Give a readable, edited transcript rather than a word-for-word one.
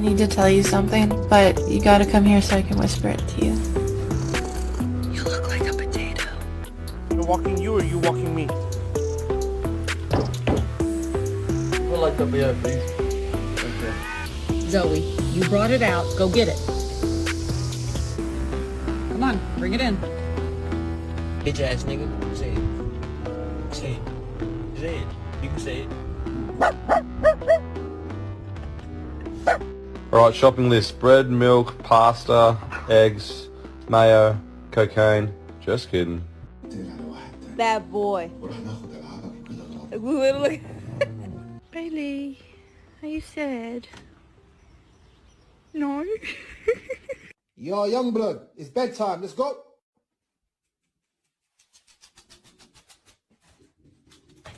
need to tell you something, but you gotta come here so I can whisper it to you. You look like a potato. You're walking you or you walking me? We'd like to be please. Okay. Zoe, you brought it out. Go get it. Come on, bring it in. Bitch ass nigga. Say it. Say it. Say it. You can say it. Alright, shopping list. Bread, milk, pasta, eggs, mayo, cocaine. Just kidding. That boy. Literally. Bailey, are you sad? No? Yo, young blood, it's bedtime. Let's go.